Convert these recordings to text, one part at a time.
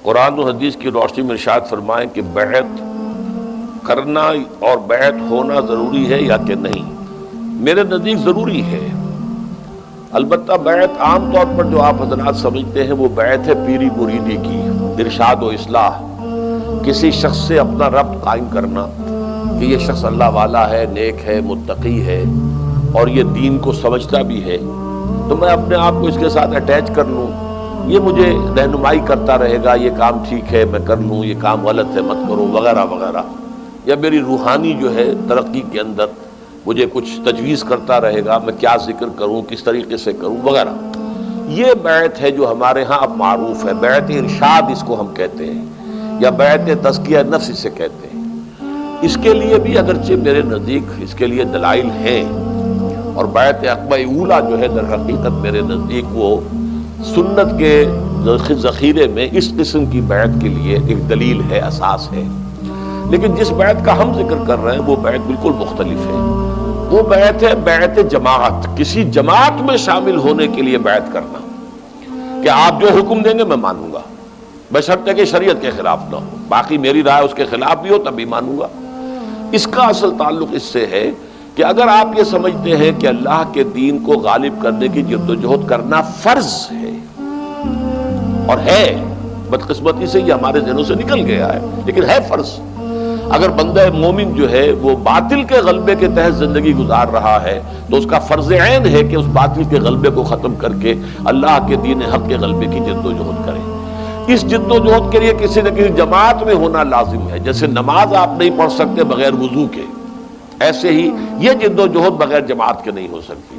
قرآن و حدیث کی روشنی میں ارشاد فرمائیں کہ بیعت کرنا اور بیعت ہونا ضروری ہے یا کہ نہیں؟ میرے نزدیک ضروری ہے، البتہ بیعت عام طور پر جو آپ حضرات سمجھتے ہیں وہ بیعت ہے پیری مریدی کی، ارشاد و اصلاح، کسی شخص سے اپنا ربط قائم کرنا کہ یہ شخص اللہ والا ہے، نیک ہے، متقی ہے اور یہ دین کو سمجھتا بھی ہے، تو میں اپنے آپ کو اس کے ساتھ اٹیچ کر لوں، یہ مجھے رہنمائی کرتا رہے گا، یہ کام ٹھیک ہے میں کر لوں، یہ کام غلط ہے مت کرو وغیرہ وغیرہ، یا میری روحانی جو ہے ترقی کے اندر مجھے کچھ تجویز کرتا رہے گا، میں کیا ذکر کروں، کس طریقے سے کروں وغیرہ۔ یہ بیعت ہے جو ہمارے ہاں اب معروف ہے، بیعت ارشاد اس کو ہم کہتے ہیں، یا بیعت تزکیہ نفس اسے کہتے ہیں۔ اس کے لیے بھی اگرچہ میرے نزدیک اس کے لیے دلائل ہیں، اور بیعت عقبہ اولیٰ جو ہے در حقیقت میرے نزدیک وہ سنت کے ذخیرے میں اس قسم کی بیعت کے لیے ایک دلیل ہے، اساس ہے۔ لیکن جس بیعت کا ہم ذکر کر رہے ہیں وہ بیعت بالکل مختلف ہے، وہ بیعت ہے بیعت جماعت، کسی جماعت میں شامل ہونے کے لیے بیعت کرنا کہ آپ جو حکم دیں گے میں مانوں گا، بشرطے کہ شریعت کے خلاف نہ ہو، باقی میری رائے اس کے خلاف بھی ہو تب بھی مانوں گا۔ اس کا اصل تعلق اس سے ہے کہ اگر آپ یہ سمجھتے ہیں کہ اللہ کے دین کو غالب کرنے کی جدوجہد کرنا فرض ہے، اور ہے، بدقسمتی سے یہ ہمارے ذہنوں سے نکل گیا ہے لیکن ہے فرض، اگر بندہ مومن جو ہے وہ باطل کے غلبے کے تحت زندگی گزار رہا ہے تو اس کا فرض عین ہے کہ اس باطل کے غلبے کو ختم کر کے اللہ کے دین حق کے غلبے کی جدوجہد کرے۔ اس جدوجہد کے لیے کسی نہ کسی جماعت میں ہونا لازم ہے، جیسے نماز آپ نہیں پڑھ سکتے بغیر وضو کے، ایسے ہی یہ جدوجہد بغیر جماعت کے نہیں ہو سکتی۔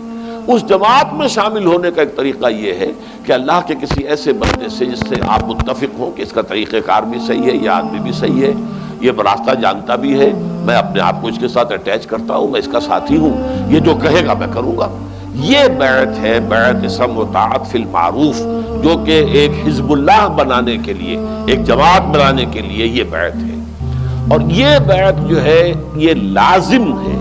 اس جماعت میں شامل ہونے کا ایک طریقہ یہ ہے کہ اللہ کے کسی ایسے بندے سے جس سے آپ متفق ہوں کہ اس کا طریقہ کار بھی صحیح ہے، یہ آدمی بھی صحیح ہے، یہ راستہ جانتا بھی ہے، میں اپنے آپ کو اس کے ساتھ اٹیچ کرتا ہوں، میں اس کا ساتھی ہوں، یہ جو کہے گا میں کروں گا۔ یہ بیعت ہے بیعت سمع و طاعت فی المعروف، جو کہ ایک حزب اللہ بنانے کے لیے، ایک جماعت بنانے کے لیے یہ بیعت ہے، اور یہ بیعت جو ہے یہ لازم ہے۔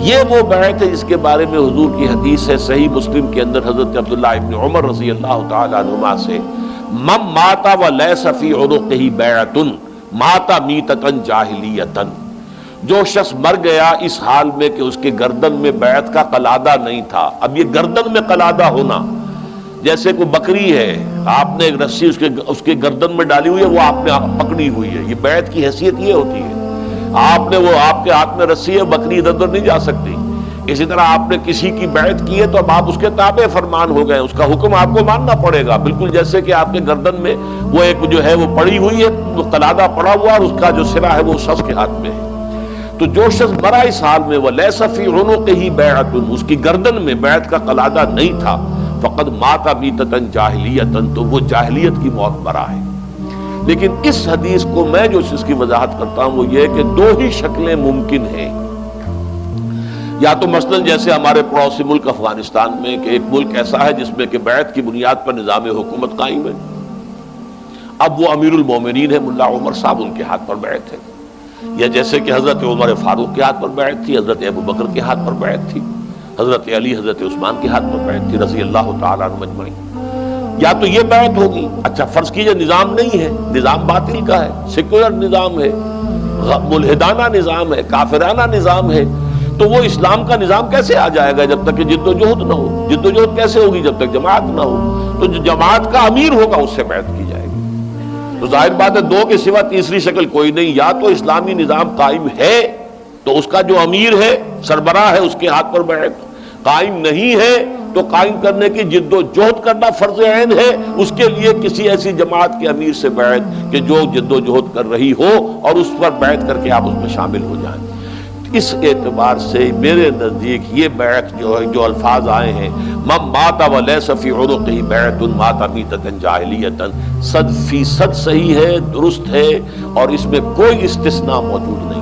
یہ وہ بیعت ہے جس کے بارے میں حضور کی حدیث ہے صحیح مسلم کے اندر حضرت عبداللہ ابن عمر رضی اللہ تعالی عنہما سے، من مات ولیس فی عنقہ بیعۃ مات میتۃ جاہلیۃ، جو شخص مر گیا اس حال میں کہ اس کے گردن میں بیعت کا قلادہ نہیں تھا۔ اب یہ گردن میں قلادہ ہونا، جیسے کوئی بکری ہے، آپ نے ایک رسی اس کے گردن میں ڈالی ہوئی ہے، وہ آپ نے پکڑی ہوئی ہے، یہ بیعت کی حیثیت یہ ہوتی ہے۔ آپ نے وہ آپ کے ہاتھ میں رسی ہے، بکری ادھر ادھر نہیں جا سکتی۔ اسی طرح آپ نے کسی کی بیعت کی ہے تو اب آپ اس کے تابع فرمان ہو گئے، اس کا حکم آپ کو ماننا پڑے گا، بالکل جیسے کہ آپ کے گردن میں وہ ایک جو ہے وہ پڑی ہوئی ہے، وہ قلادہ پڑا ہوا اور اس کا جو سرا ہے وہ شخص کے ہاتھ میں ہے۔ تو جو شخص مرا اس حال میں وَلَيْسَ فِي عُنُقِهِ بَيْعَةٌ، اس کی گردن میں بیعت کا قلادہ نہیں تھا، فَقَدْ مَاتَ مِيتَةً جَاهِلِيَّةً، تو وہ جاہلیت کی موت مرا ہے۔ لیکن اس حدیث کو میں جو اس کی وضاحت کرتا ہوں وہ یہ کہ دو ہی شکلیں ممکن ہیں، یا تو مثلا جیسے ہمارے پڑوسی ملک افغانستان میں کہ ایک ملک ایسا ہے جس میں کہ بیعت کی بنیاد پر نظام حکومت قائم ہے، اب وہ امیر المومنین ہے ملا عمر صاحب، ان کے ہاتھ پر بیعت ہے، یا جیسے کہ حضرت عمر فاروق کے ہاتھ پر بیعت تھی، حضرت ابو بکر کے ہاتھ پر بیعت تھی، حضرت علی حضرت عثمان کے ہاتھ پر بیعت تھی رضی اللہ تعالیٰ عنہم اجمعین۔ یا تو یہ بیعت ہوگی، اچھا فرض کیجئے نظام نہیں ہے، نظام باطل کا ہے، سیکولر نظام ہے، ملحدانہ نظام ہے، کافرانہ نظام ہے، تو وہ اسلام کا نظام کیسے آ جائے گا جب تک کہ جدوجہد نہ ہو؟ جدوجہد کیسے ہوگی جب تک جماعت نہ ہو؟ تو جو جماعت کا امیر ہوگا اس سے بیعت کی جائے گی۔ تو ظاہر بات ہے دو کے سوا تیسری شکل کوئی نہیں، یا تو اسلامی نظام قائم ہے تو اس کا جو امیر ہے سربراہ ہے اس کے ہاتھ پر بیعت، قائم نہیں ہے تو قائم کرنے کی جد و جہد کرنا فرض عین ہے، اس کے لیے کسی ایسی جماعت کے امیر سے بیعت کہ جو جد و جہد کر رہی ہو اور اس پر بیعت کر کے آپ اس میں شامل ہو جائیں۔ اس اعتبار سے میرے نزدیک یہ بیعت جو ہے، جو الفاظ آئے ہیں من مات ولیس فی عنقہ بیعۃ مات میتۃ جاہلیۃ، 100% صحیح ہے، درست ہے، اور اس میں کوئی استثناء موجود نہیں۔